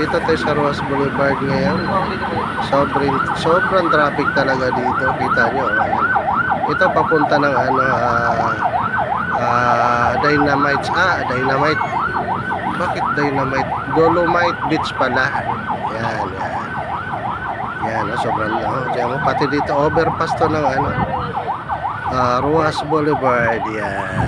Dito tayo sa Roas Boulevard ngayon. Sobrang traffic talaga dito. Kita nyo. Ayan. Ito papunta ng Dynamite. Dynamite. Bakit Dynamite? Dolomite Beach pala. Yan. Yan, sobrang diyan mo pati dito overpass to ng Roas Boulevard. Yan.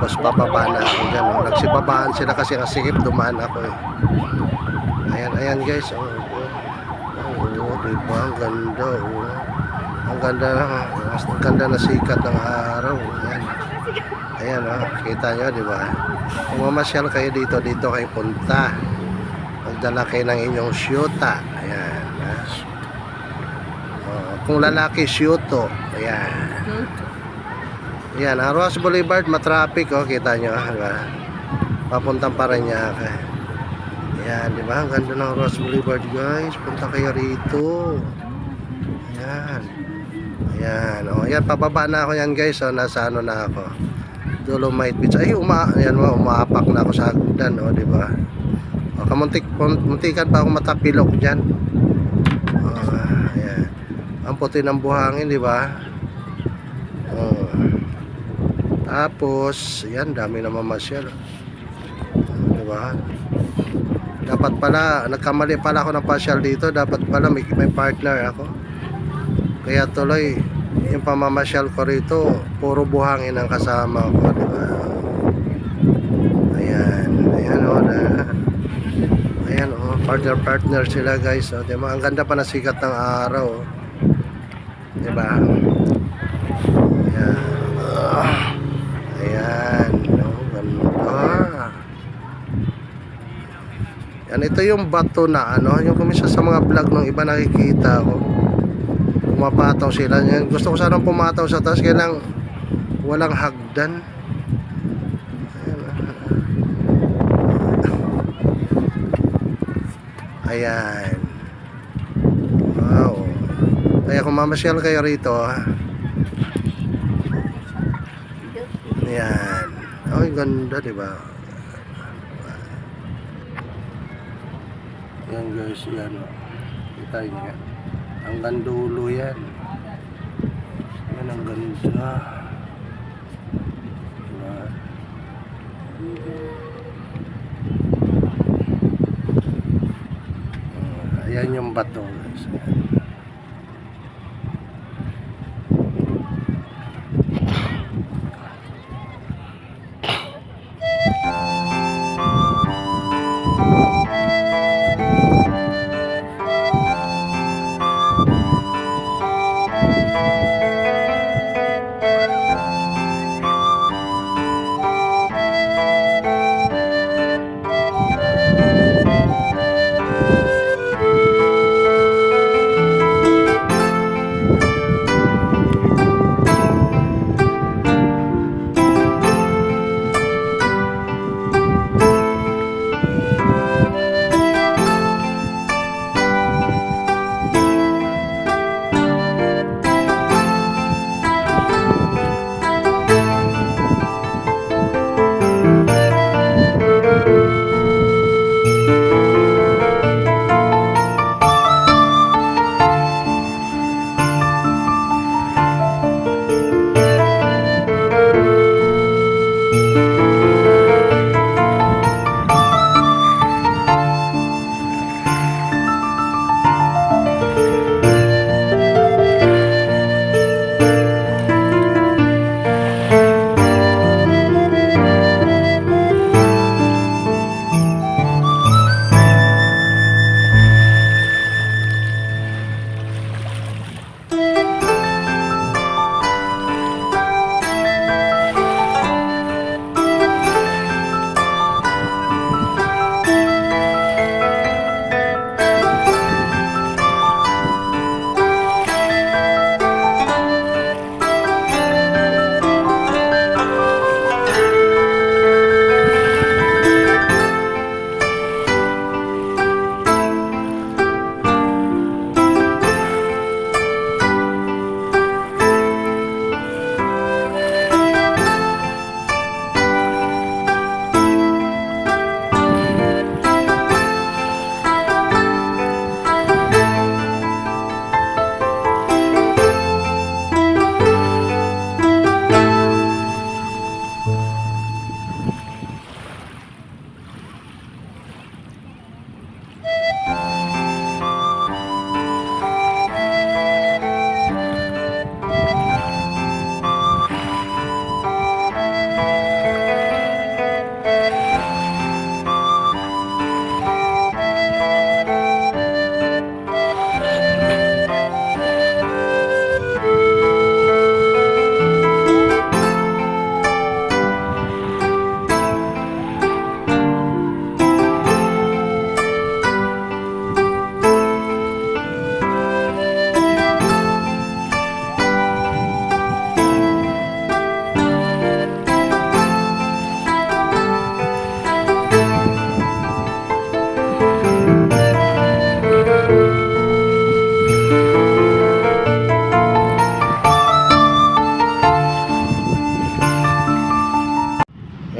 Tapos papaba na ako dyan. Nagsibabaan sila kasi kasikip dumaan ako eh. Ayan guys. Diba? Ang ganda. Ang ganda na sikat ng araw. Ayan kita nyo diba? Kung mamasyal kayo dito kayo punta. Magdala kayo ng inyong syuta. Ayan. Kung lalaki, syuto. Ayan. Ayan, Roas Boulevard, matraffic. Kita nyo. Diba? Papuntang Parañaque. Ayan, diba? Ang ganda ng Roas Boulevard, guys. Punta kayo rito. Ayan. Ayan, pababa na ako yan, guys. Nasa na ako. Dolomite Beach. Ay, umaapak na ako sa hagdan. Diba? Muntikan pa akong matapilok dyan. Ayan. Ang puti ng buhangin, diba? Tapos, yan, dami na mamasyal. Diba? Dapat pala, nagkamali pala ako ng pasyal dito. Dapat pala may partner ako. Kaya tuloy, yung pamamasyal ko rito, puro buhangin ang kasama ko. Diba? Ayan partner sila guys. Diba? Ang ganda pa na sikat ng araw. Diba? Ayan, ganda. Yan, ito yung bato na yung kumisa sa mga vlog ng iba nakikita ko. Pumapataw sila. Yan, gusto ko sanang pumataw sa taas kaya lang walang hagdan. Ayan. Wow. Kaya kung mamasyal kayo rito, ayan. Ay, ganda, diba? Yan guys, yan. Kita niya. Ang gandulo yan. Yan ang ganda. Diba? Ayan yung bato guys.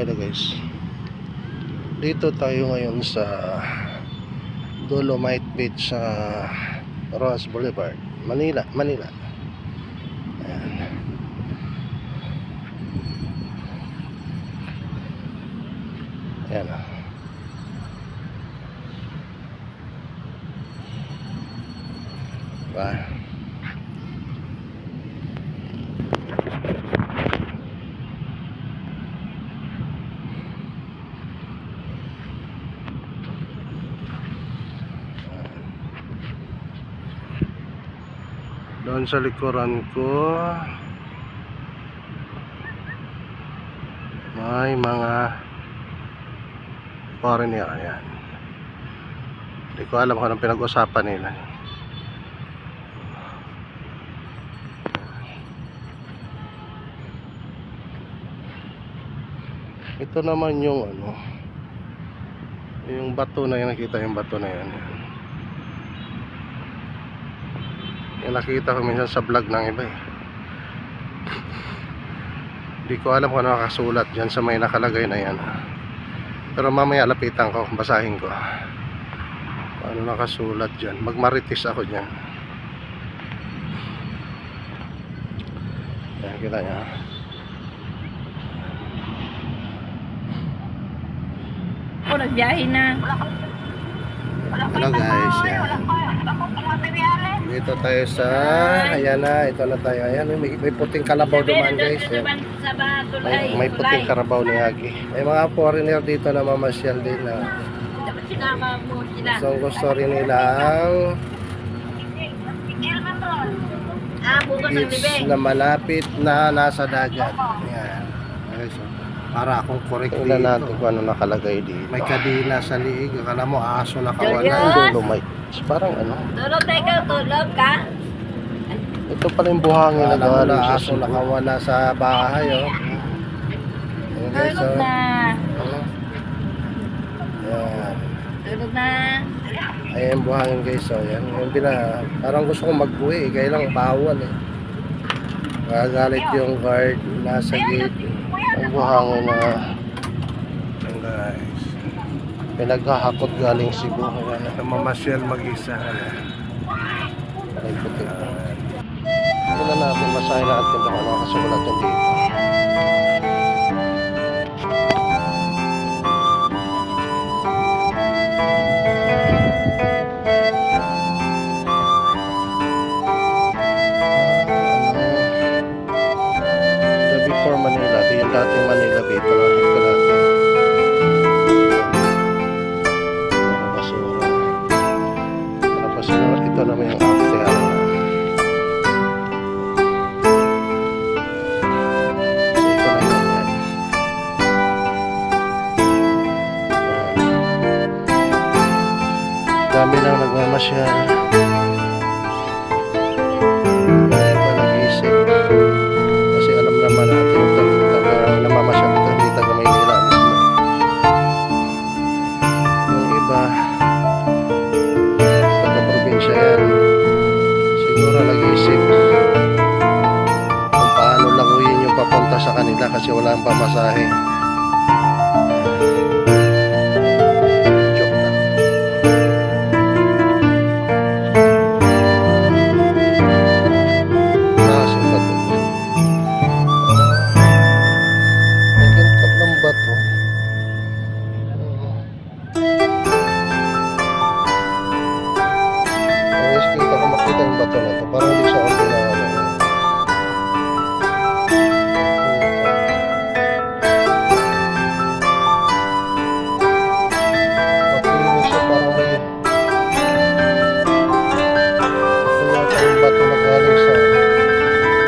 Hello guys, dito tayo ngayon sa Dolomite Beach sa Ross Boulevard, Manila. Ayan. Ayan o. Diba? Doon sa likuran ko may mga foreigner. Ayan, hindi ko alam kung anong pinag-usapan nila. Ito naman yung yung bato na yan. Nakita yung bato na yan. Yung nakita ko minsan sa vlog ng iba eh. Hindi ko alam kung ano nakasulat dyan sa may nakalagay na yan. Pero mamaya lapitan ko, basahin ko ano nakasulat dyan. Magmaritis ako dyan. Yan, kita nyo. Ako nagbiyahe na. Hello guys, yan. Dito tayo sa, ayan na, ito na tayo. Ayan, may puting kalabaw dumaan guys. Yan. May puting karabaw ni Agi. May mga foreigner dito na mamasyal din na Dapat sinama mo sila. so gusto rin nilang Bukas ang beach bibig. na malapit na nasa dagat. Ayan. Okay, so, para akong correct dito. Tingnan natin kung ano nakalagay dito. May kadina sa liig. Akala mo aso nakawala. Julius! Dolomite. Parang ano. Tulog tayo, tulog ka. Ito pala yung buhangin na Alam mo galing na sa aso nakawala sa bahay, oh. Ayan guys, Tulog oh. na. Ayan. Tulog na. Ayan yung buhangin guys. So, ayan. Yung parang gusto kong mag-uwi. Kaya lang bawal eh. Magagalit yung guard nasa gate. Ang buhangin na ayan guys. Pinaghahakot galing Cebu. Ayan. Namamasyal mag-isa. Ay puti. Ito na natin. Masahin natin kung ano nakasulat yan dito. The before Manila. Ito yung dating Manila Bay. Ito natin. Basura. Tapos ito naman yung after. Dami lang nagmamasyal. Iba nag-iisip. Kasi alam naman natin yung namamasyal ito, hindi taga Maynila mismo. Yung iba, taga probinsya yan. Siguro nag-iisip kung paano languyin yung papunta sa kanila kasi wala ang pamasahe. Joke lang. Nakasing bato. Ang ganda ng bato. Ayos kita ko makita yung bato na to. Parang hindi siya ordinary. Makinis siya, parang may ito yata yung bato na galing sa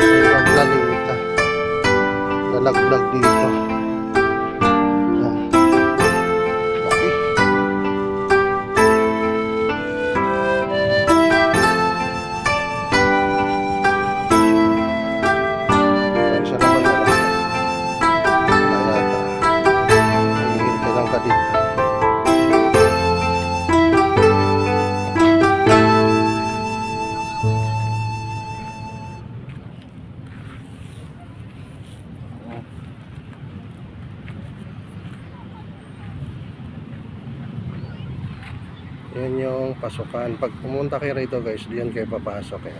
ibang planeta. Nalaglag dito. Yan. Okay. Isa naman na lang. Wala yata. Hihintay lang ka dito. Yan yung pasukan. Pag pumunta kayo rito guys, diyan kayo papasok eh.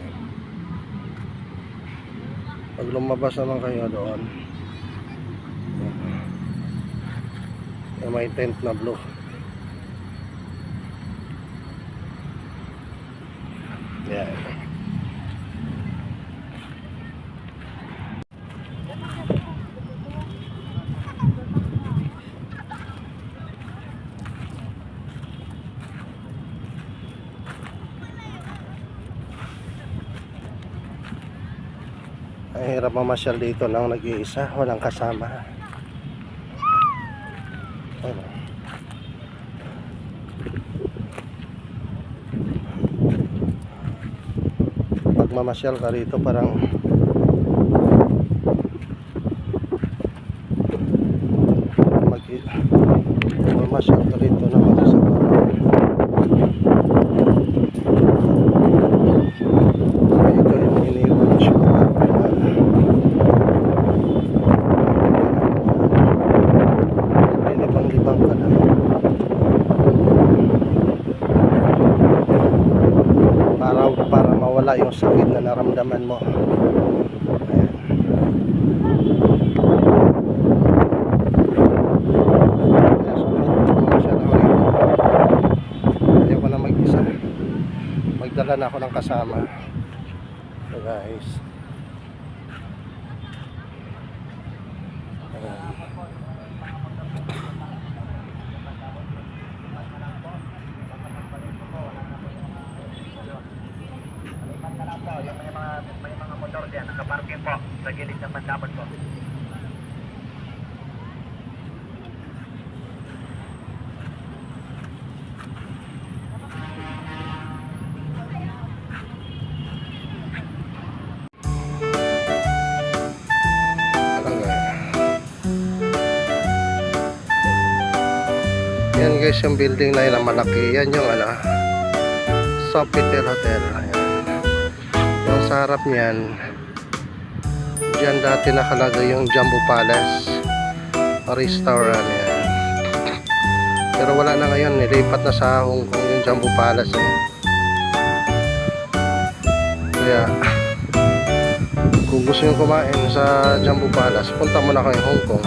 Pag lumabas naman kayo doon, yung may tent na blue. Yan. Ay, hirap mamasyal dito nang nag-iisa, walang kasama. Ano? Pag mamasyal ka rito parang mamasyal ka rito na mag-isa parang ito yung iniwan na siya. Libang ka na para mawala yung sakit na naramdaman mo. Ayan. Kaya sumunod siya na rito. Ayaw ko na mag-isa, magdala na ako ng kasama. So guys, ayan. May mga motor diyan, nakaparking po sa gilid ng mandapot po. Yan guys, yung building na yun na malaki. Yan yung Sofitel Hotel. Ayan. Yung sa harap niyan, dyan dati nakalagay yung Jumbo Palace Restaurant. Yan. Pero wala na ngayon, nilipat na sa Hong Kong yung Jumbo Palace eh. Kaya kung gusto nyo kumain sa Jumbo Palace, punta muna kayo Hong Kong.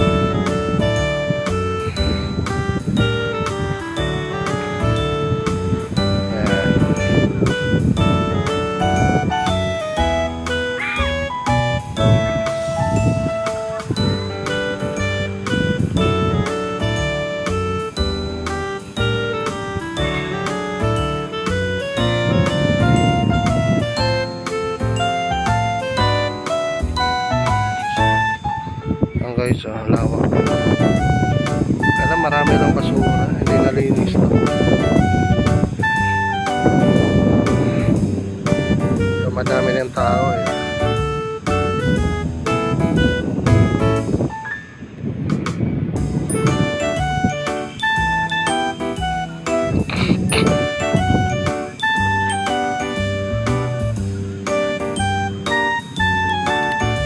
Guys, lawak. Kaya marami lang basura, hindi nalinis to. So, madami ng tao eh.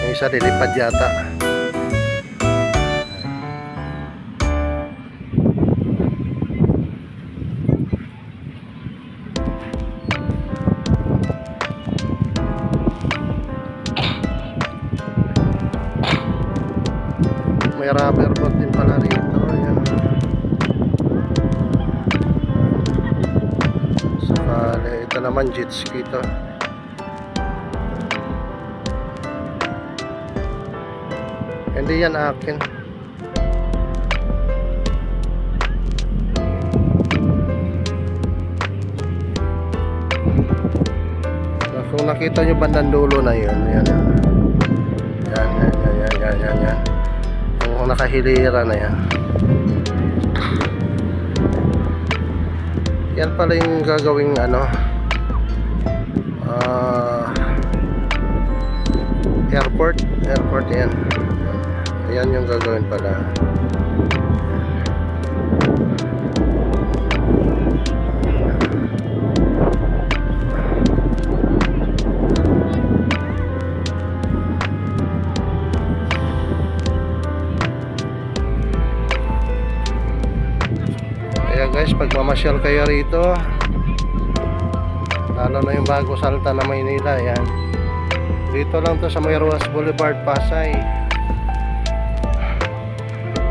Yung isa lilipad yata. May rubber boat din pala rito. Ayan. Sakali, ito naman jet ski ito. Hindi yan akin. Kung nakita nyo bandang dulo na yun, yan. Yan. Kung nakahilira na yan. Yan pala yung gagawing airport yan. Ayan yung gagawin pala. Kaya guys, pag mamasyal kayo rito, Lalo na yung bago salta na Maynila. Yan. Dito lang to sa may Ruas Boulevard, Pasay.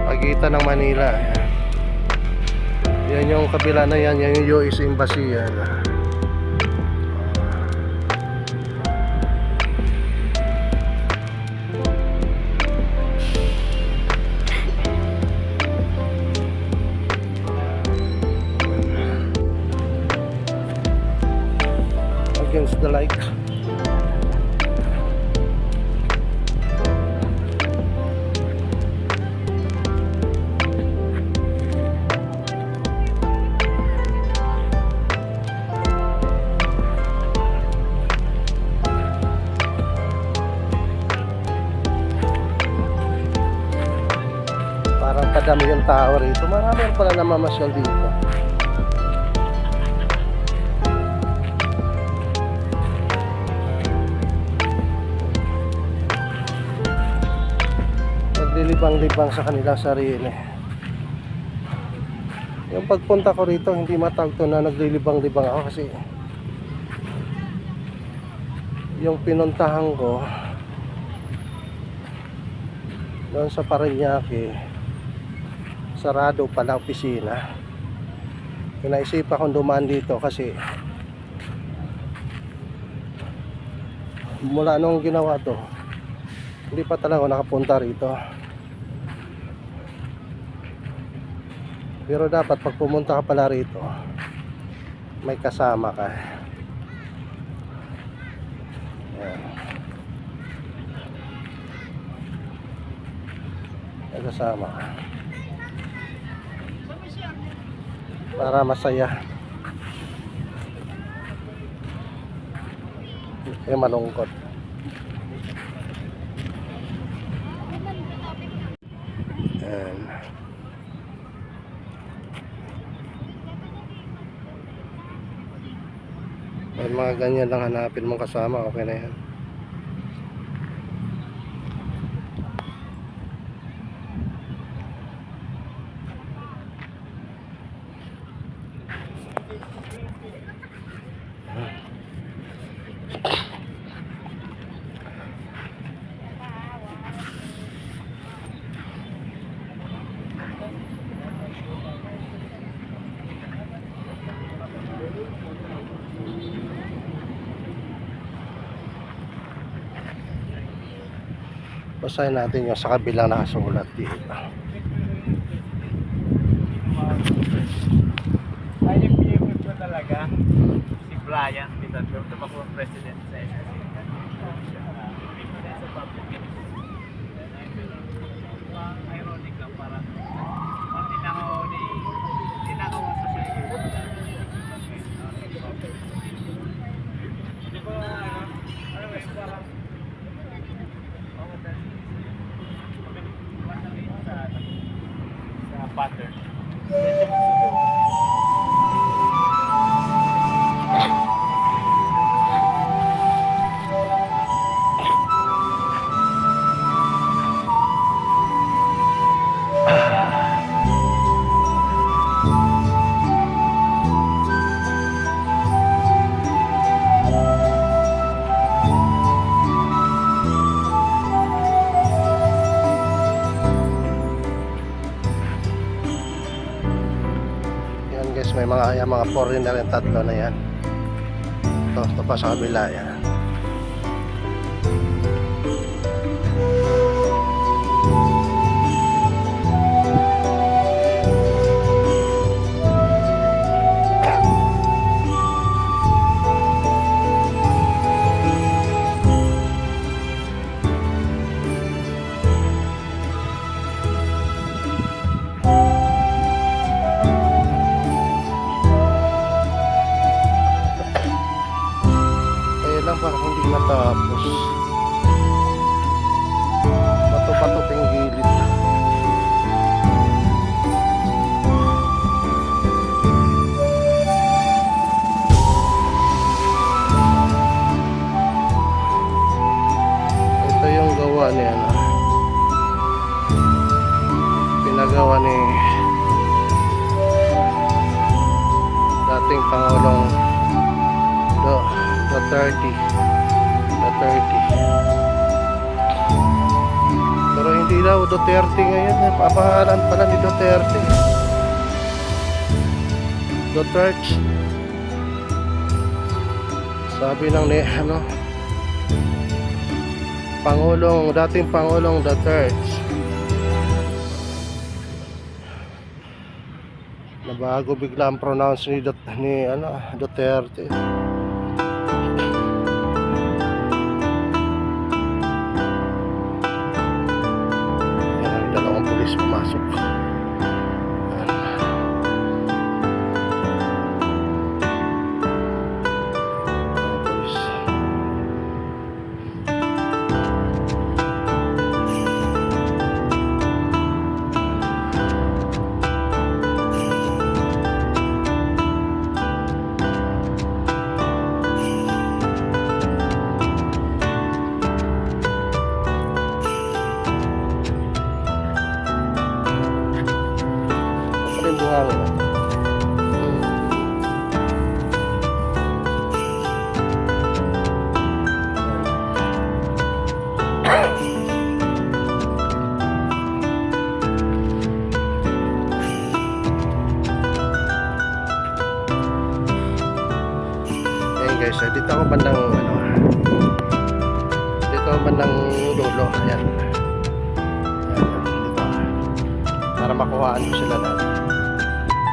Pagitan ng Manila. Yan. Yan yung kabila na yan. Yan yung US Embassy. Yan. Against the light. Parang padami yung tao rito. Marami pala namamasyal dito. Naglilibang-libang sa kanilang sarili. Yung pagpunta ko rito, hindi matagto na naglilibang-libang ako kasi yung pinuntahan ko doon sa Parañaque, sarado pala opisina. Pinaisipan akong dumaan dito kasi mula nung ginawa to, hindi pa talaga ako nakapunta rito. Pero dapat pag pumunta ka pala rito, may kasama ka. Ayan. May kasama ka para masaya. Hindi malungkot. Ayan. May mga ganyan lang hanapin mong kasama, okay na yan. Basahin natin yung sa kabilang nakasulat dito. Ay, yung pinipod ko talaga, si Brian, tumakbo ang president sa SSC. Sa public ironic lang, parang tinakaw ang social media. Di ba, parang sa pattern. Guys, may mga foreigner yung tatlo na yan. Ito pa sa kabila yan. Parang hindi natapos. Bato-bato pang gilid. Ito yung gawa niya, no? Pinagawa ni dating Pangulong Duterte. Pero hindi daw Duterte ngayon. Papahalan pala ni Duterte. Duterte. Sabi ng dating Pangulong Duterte. Nabago bigla ang pronounce ni Duterte. Yan, dalawang pulis pumasok. Pulis. Ano yung buhangin? Ayan guys, dito ako bandang dulo. Ayan. Dito. Para makuhaan ko sila lahat.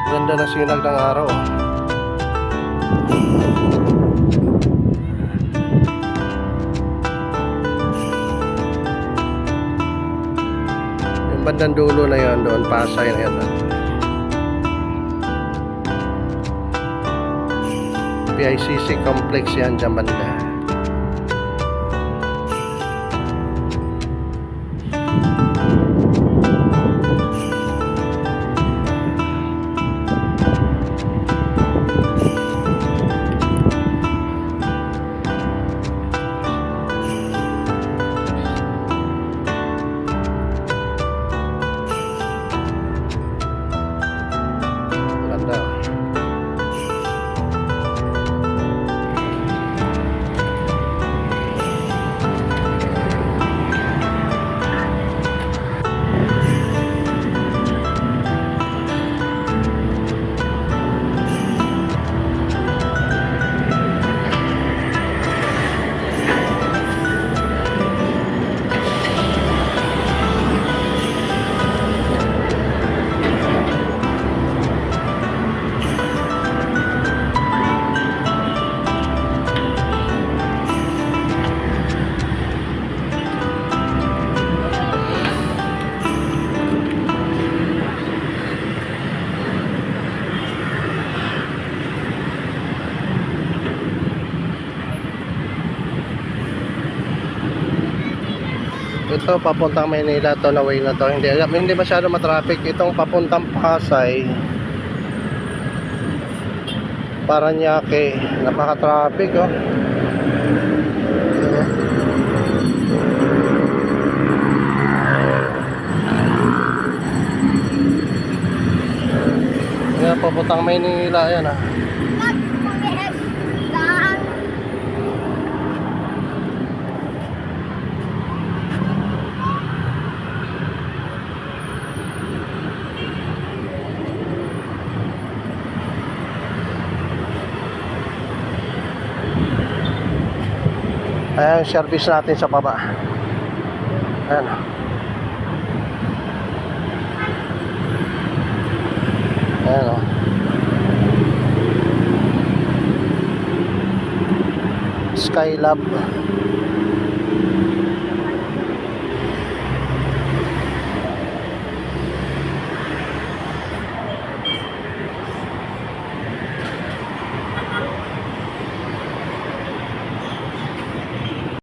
Ganda na sinag ng araw. Yung bandang dulo na yun, doon Pasay na yan. PICC complex yan dyan banda. Ganda. Ito papuntang Maynila to na way na to. Hindi masyado matraffic. Itong papuntang Pasay, Paranaque, napaka-traffic oh. Yan papuntang Maynila yan ah. Ayan, service natin sa baba. Ayan. Ayan o. Skylab.